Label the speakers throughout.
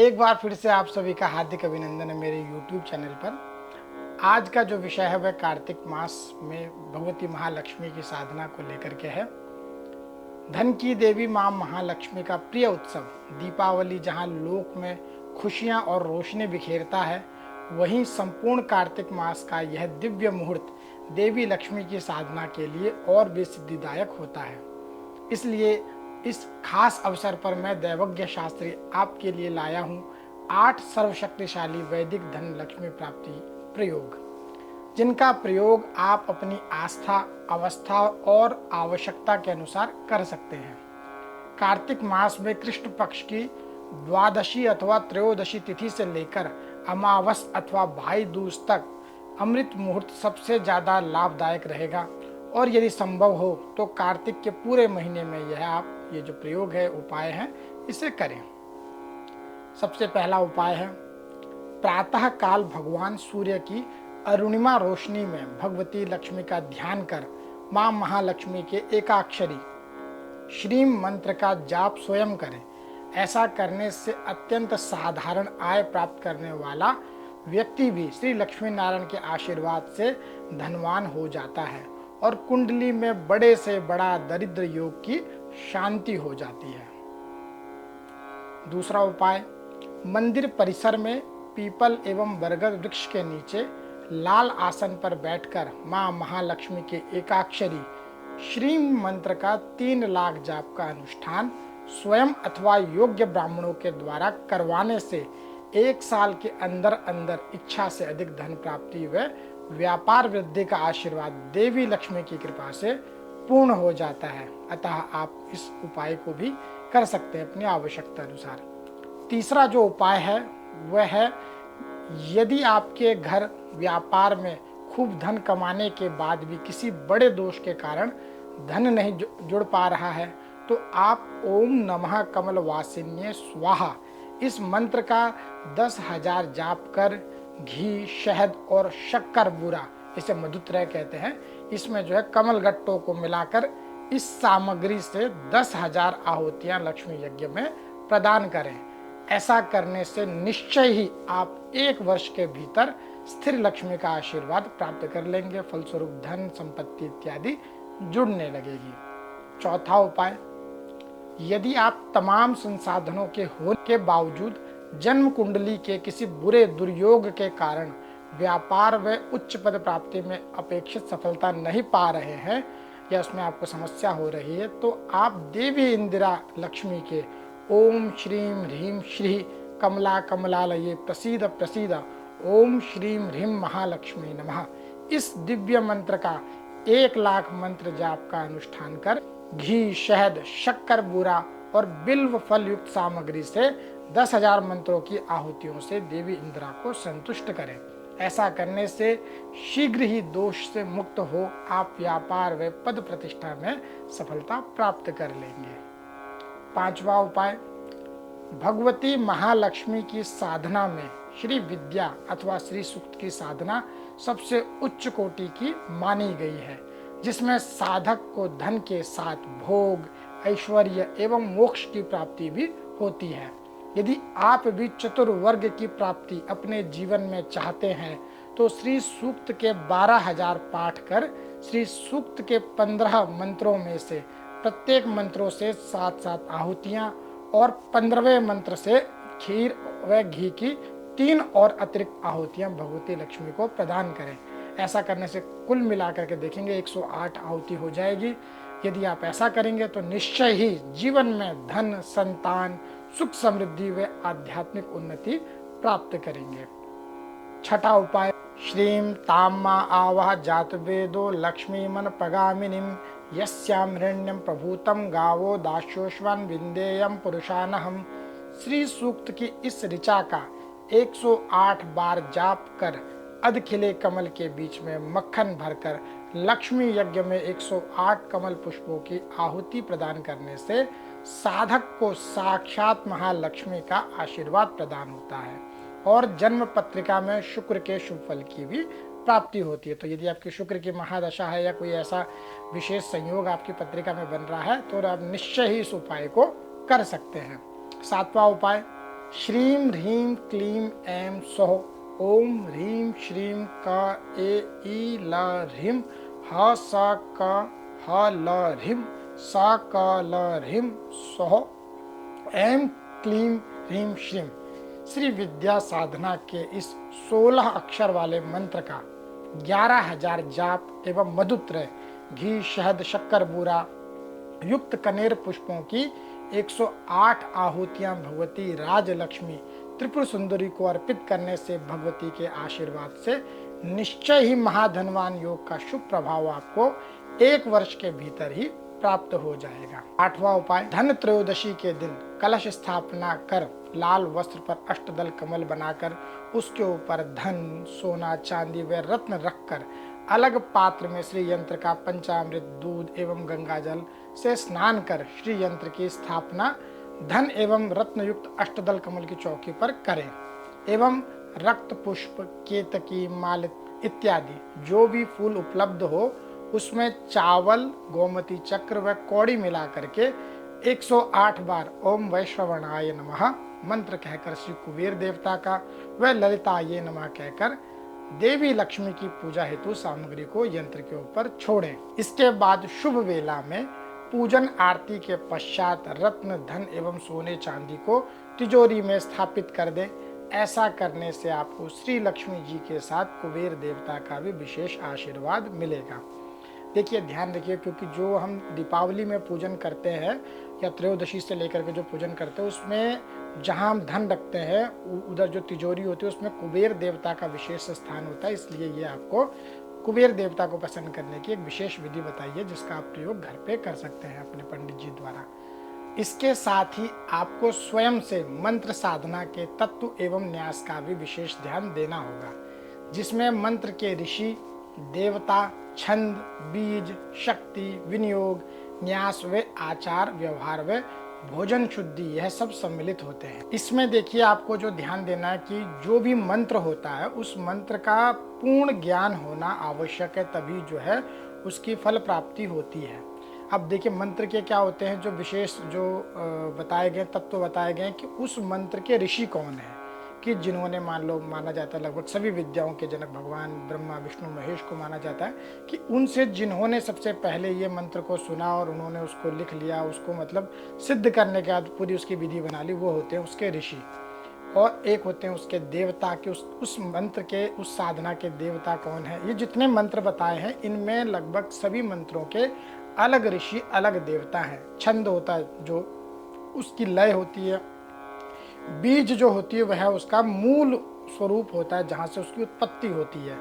Speaker 1: एक बार फिर से आप सभी का हार्दिक अभिनंदन है मेरे YouTube चैनल पर। आज का जो विषय है वह कार्तिक मास में भगवती महालक्ष्मी की साधना को लेकर के है। धन की देवी मां महालक्ष्मी का प्रिय उत्सव दीपावली जहां लोक में खुशियां और रोशनी बिखेरता है, वहीं संपूर्ण कार्तिक मास का यह दिव्य मुहूर्त देवी लक्ष्मी की साधना के लिए और भी सिद्धिदायक होता है। इसलिए इस खास अवसर पर मैं दैवज्ञ शास्त्री आपके लिए लाया हूँ 8 सर्वशक्तिशाली वैदिक धन लक्ष्मी प्राप्ति प्रयोग, जिनका प्रयोग आप अपनी आस्था, अवस्था और आवश्यकता के अनुसार कर सकते हैं। कार्तिक मास में कृष्ण पक्ष की द्वादशी अथवा त्रयोदशी तिथि से लेकर अमावस अथवा भाई दूज तक अमृत मुहूर्त सबसे ज्यादा लाभदायक रहेगा, और यदि संभव हो तो कार्तिक के पूरे महीने में ये जो प्रयोग है, उपाय है, इसे करें। सबसे पहला उपाय है, प्रातः काल भगवान सूर्य की अरुणिमा रोशनी में भगवती लक्ष्मी का ध्यान कर मां महालक्ष्मी के एकाक्षरी श्रीम मंत्र का जाप स्वयं करें। ऐसा करने से अत्यंत साधारण आय प्राप्त करने वाला व्यक्ति भी श्री लक्ष्मी नारायण के आशीर्वाद से धनवान हो जाता है और कुंडली में बड़े से बड़ा दरिद्र योग की शांति हो जाती है। दूसरा उपाय, मंदिर परिसर में पीपल एवं बरगद वृक्ष के नीचे लाल आसन पर बैठकर मां महालक्ष्मी के एकाक्षरी श्रीम मंत्र का 3 लाख जाप का अनुष्ठान स्वयं अथवा योग्य ब्राह्मणों के द्वारा करवाने से 1 साल के अंदर अंदर इच्छा से अधिक धन प्राप्ति व व्यापार वृद्धि का आशीर्वाद देवी लक्ष्मी की कृपा से पूर्ण हो जाता है। अतः आप इस उपाय को भी कर सकते हैं अपनी आवश्यकता अनुसार। तीसरा जो उपाय है वह है, यदि आपके घर व्यापार में खूब धन कमाने के बाद भी किसी बड़े दोष के कारण धन नहीं जुड़ पा रहा है, तो आप ओम नमः कमल वासिन्ये स्वाहा इस मंत्र का 10,000 जाप कर घी, शहद और शक्कर बूरा, इसे मधुत्रय कहते हैं, इसमें जो है कमल गट्टों को मिलाकर इस सामग्री से 10,000 आहुतियां लक्ष्मी यज्ञ में प्रदान करें। ऐसा करने से निश्चय ही आप 1 वर्ष के भीतर स्थिर लक्ष्मी का आशीर्वाद प्राप्त कर लेंगे। फलस्वरूप धन, संपत्ति इत्यादि जुड़ने लगेगी। चौथा उपाय, यदि आप तमाम संसाधनों के होने के बावजूद जन्म कुंडली के किसी बुरे दुर्योग के कारण व्यापार व उच्च पद प्राप्ति में अपेक्षित सफलता नहीं पा रहे हैं या उसमें आपको समस्या हो रही है, तो आप देवी इंदिरा लक्ष्मी के ओम श्रीम ह्रीम श्री कमला कमलालये प्रसीद प्रसीद ओम श्रीम ह्रीम महालक्ष्मी नमः इस दिव्य मंत्र का 1 लाख मंत्र जाप का अनुष्ठान कर घी, शहद, शक्कर बूरा और बिल्व फल युक्त सामग्री से 10,000 मंत्रों की आहुतियों से देवी इंदिरा को संतुष्ट करें। ऐसा करने से शीघ्र ही दोष से मुक्त हो आप व्यापार व पद प्रतिष्ठा में सफलता प्राप्त कर लेंगे। 5वां उपाय, भगवती महालक्ष्मी की साधना में श्री विद्या अथवा श्री सूक्त की साधना सबसे उच्च कोटि की मानी गई है, जिसमें साधक को धन के साथ भोग, ऐश्वर्य एवं मोक्ष की प्राप्ति भी होती है। यदि आप भी चतुर्वर्ग की प्राप्ति अपने जीवन में चाहते हैं, तो श्री सूक्त के 12,000 पाठ कर श्री सूक्त के 15 मंत्रों में से प्रत्येक मंत्रों से 7-7 आहुतियां और 15वें मंत्र से खीर व घी की 3 और अतिरिक्त आहुतियां भगवती लक्ष्मी को प्रदान करें। ऐसा करने से कुल मिलाकर के देखेंगे 108 आहुति हो जाएगी। यदि आप ऐसा करेंगे तो निश्चय ही जीवन में धन, संतान, सुख, समृद्धि व आध्यात्मिक उन्नति प्राप्त करेंगे। 6ठा उपाय, श्रीम ताम्मा आवाह जात वेदो लक्ष्मी मन प्रगामिनीम यस्याम हिरण्यम प्रभूतम गावो दास्योश्वान विंदेयम पुरुषानहम। श्री सूक्त की इस ऋचा का 108 बार जाप कर अधखिले कमल के बीच में मक्खन भरकर लक्ष्मी यज्ञ में 108 कमल पुष्पों की आहुति प्रदान करने से साधक को साक्षात महालक्ष्मी का आशीर्वाद प्रदान होता है और जन्म पत्रिका में शुक्र के शुभ फल की भी प्राप्ति होती है। तो यदि आपकी शुक्र की महादशा है या कोई ऐसा विशेष संयोग आपकी पत्रिका में बन रहा है, तो आप निश्चय ही इस उपाय को कर सकते हैं। 7वां उपाय, श्रीं ह्रीं क्लीं ऐं सौः ओम ह्रीं श्रीं का ए ई ला ह्रीं हा सा का हा ला ह्रीं सा का ला ह्रीं सौः ऐं क्लीं ह्रीं श्रीं। श्री विद्या साधना के इस 16 अक्षर वाले मंत्र का 11,000 जाप एवं मधुत्र घी शहद शक्कर बूरा युक्त कनेर पुष्पों की 108 आहुतियां भगवती राजलक्ष्मी त्रिपुर सुंदरी को अर्पित करने से भगवती के आशीर्वाद से निश्चय ही महाधनवान योग का शुभ प्रभाव आपको 1 वर्ष के भीतर ही प्राप्त हो जाएगा। 8वां उपाय, धन त्रयोदशी के दिन कलश स्थापना कर लाल वस्त्र पर अष्टदल कमल बनाकर उसके ऊपर धन, सोना, चांदी व रत्न रखकर अलग पात्र में श्री यंत्र का पंचामृत, दूध एवं गंगा जल से स्नान कर श्री यंत्र की स्थापना धन एवं रत्न युक्त अष्टदल कमल की चौकी पर करें एवं रक्त पुष्प, केतकी, माल इत्यादि जो भी फूल उपलब्ध हो उसमें चावल, गोमती चक्र व कौड़ी मिला करके 108 बार ओम वैश्रवणाय नमः मंत्र कहकर श्री कुबेर देवता का व ललिताय नमः कहकर देवी लक्ष्मी की पूजा हेतु सामग्री को यंत्र के ऊपर छोड़ें। इसके बाद शुभ वेला में पूजन आरती के पश्चात रत्न, धन एवं सोने चांदी को तिजोरी में स्थापित कर दें। ऐसा करने से आपको श्री लक्ष्मी जी के साथ कुबेर देवता का भी विशेष आशीर्वाद मिलेगा। देखिए, ध्यान रखिए, क्योंकि जो हम दीपावली में पूजन करते हैं या त्रयोदशी से लेकर के जो पूजन करते हैं उसमें जहां हम धन रखते हैं उधर जो तिजोरी होती है उसमें कुबेर देवता का विशेष स्थान होता है। इसलिए ये आपको कुबेर देवता को प्रसन्न करने की एक विशेष विधि बताई है जिसका आप प्रयोग घर पे कर सकते हैं अपने पंडित जी द्वारा। इसके साथ ही आपको स्वयं से मंत्र साधना के तत्व एवं न्यास का भी विशेष ध्यान देना होगा, जिसमें मंत्र के ऋषि, देवता, छंद, बीज, शक्ति, विनियोग, न्यास व आचार, व्यवहार व भोजन शुद्धि यह सब सम्मिलित होते हैं। इसमें देखिए, आपको जो ध्यान देना है कि जो भी मंत्र होता है उस मंत्र का पूर्ण ज्ञान होना आवश्यक है, तभी जो है उसकी फल प्राप्ति होती है। अब देखिए, मंत्र के क्या होते हैं, जो विशेष जो बताए गए तत्व बताए गए कि उस मंत्र के ऋषि कौन है, कि जिन्होंने माना जाता है लगभग सभी विद्याओं के जनक भगवान ब्रह्मा, विष्णु, महेश को माना जाता है कि उनसे जिन्होंने सबसे पहले ये मंत्र को सुना और उन्होंने उसको लिख लिया, उसको मतलब सिद्ध करने के बाद पूरी उसकी विधि बना ली, वो होते हैं उसके ऋषि। और एक होते हैं उसके देवता के, उस मंत्र के, उस साधना के देवता कौन है। ये जितने मंत्र बताए हैं इनमें लगभग सभी मंत्रों के अलग ऋषि, अलग देवता हैं। छंद होता है जो उसकी लय होती है, बीज जो होती है वह उसका मूल स्वरूप होता है जहाँ से उसकी उत्पत्ति होती है,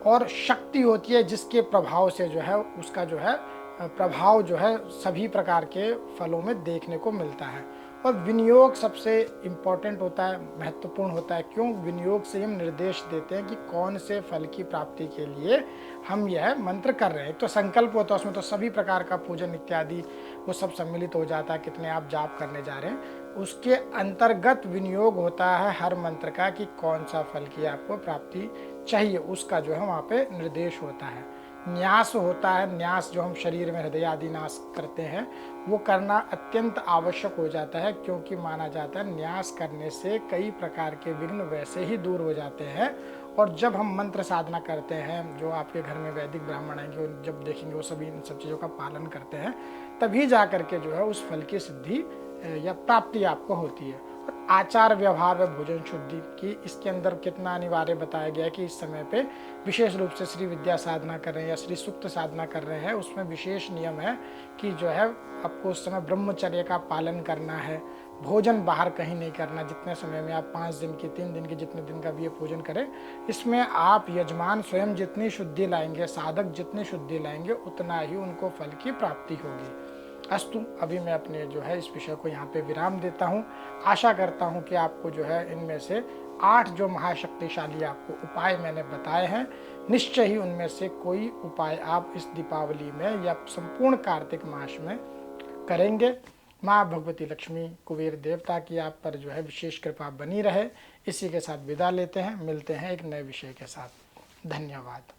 Speaker 1: और शक्ति होती है जिसके प्रभाव से जो है उसका जो है प्रभाव जो है सभी प्रकार के फलों में देखने को मिलता है। और विनियोग सबसे इम्पोर्टेंट होता है, महत्वपूर्ण होता है। क्यों? विनियोग से हम निर्देश देते हैं कि कौन से फल की प्राप्ति के लिए हम यह मंत्र कर रहे हैं। तो संकल्प होता है, उसमें तो सभी प्रकार का पूजन इत्यादि वो सब सम्मिलित हो जाता है, कितने आप जाप करने जा रहे हैं उसके अंतर्गत विनियोग होता है हर मंत्र का कि कौन सा फल की आपको प्राप्ति चाहिए, उसका जो है वहाँ पे निर्देश होता है। न्यास होता है, न्यास जो हम शरीर में हृदय आदि नाश करते हैं वो करना अत्यंत आवश्यक हो जाता है, क्योंकि माना जाता है न्यास करने से कई प्रकार के विघ्न वैसे ही दूर हो जाते हैं। और जब हम मंत्र साधना करते हैं, जो आपके घर में वैदिक ब्राह्मण आएंगे जब देखेंगे वो सभी इन सब चीज़ों का पालन करते हैं, तभी जा करके जो है उस फल की सिद्धि या प्राप्ति आपको होती है। और आचार, व्यवहार व भोजन शुद्धि की इसके अंदर कितना अनिवार्य बताया गया है कि इस समय पे विशेष रूप से श्री विद्या साधना कर रहे हैं या श्री सुक्त साधना कर रहे हैं, उसमें विशेष नियम है कि जो है आपको उस समय ब्रह्मचर्य का पालन करना है, भोजन बाहर कहीं नहीं करना। जितने समय में आप 5 दिन की, 3 दिन की, जितने दिन का भी ये भोजन करें, इसमें आप यजमान स्वयं जितनी शुद्धि लाएंगे, साधक जितनी शुद्धि लाएंगे, उतना ही उनको फल की प्राप्ति होगी। अस्तु, अभी मैं अपने जो है इस विषय को यहाँ पे विराम देता हूँ। आशा करता हूँ कि आपको जो है इनमें से 8 जो महाशक्तिशाली आपको उपाय मैंने बताए हैं, निश्चय ही उनमें से कोई उपाय आप इस दीपावली में या संपूर्ण कार्तिक मास में करेंगे। माँ भगवती लक्ष्मी, कुबेर देवता की आप पर जो है विशेष कृपा बनी रहे। इसी के साथ विदा लेते हैं, मिलते हैं एक नए विषय के साथ। धन्यवाद।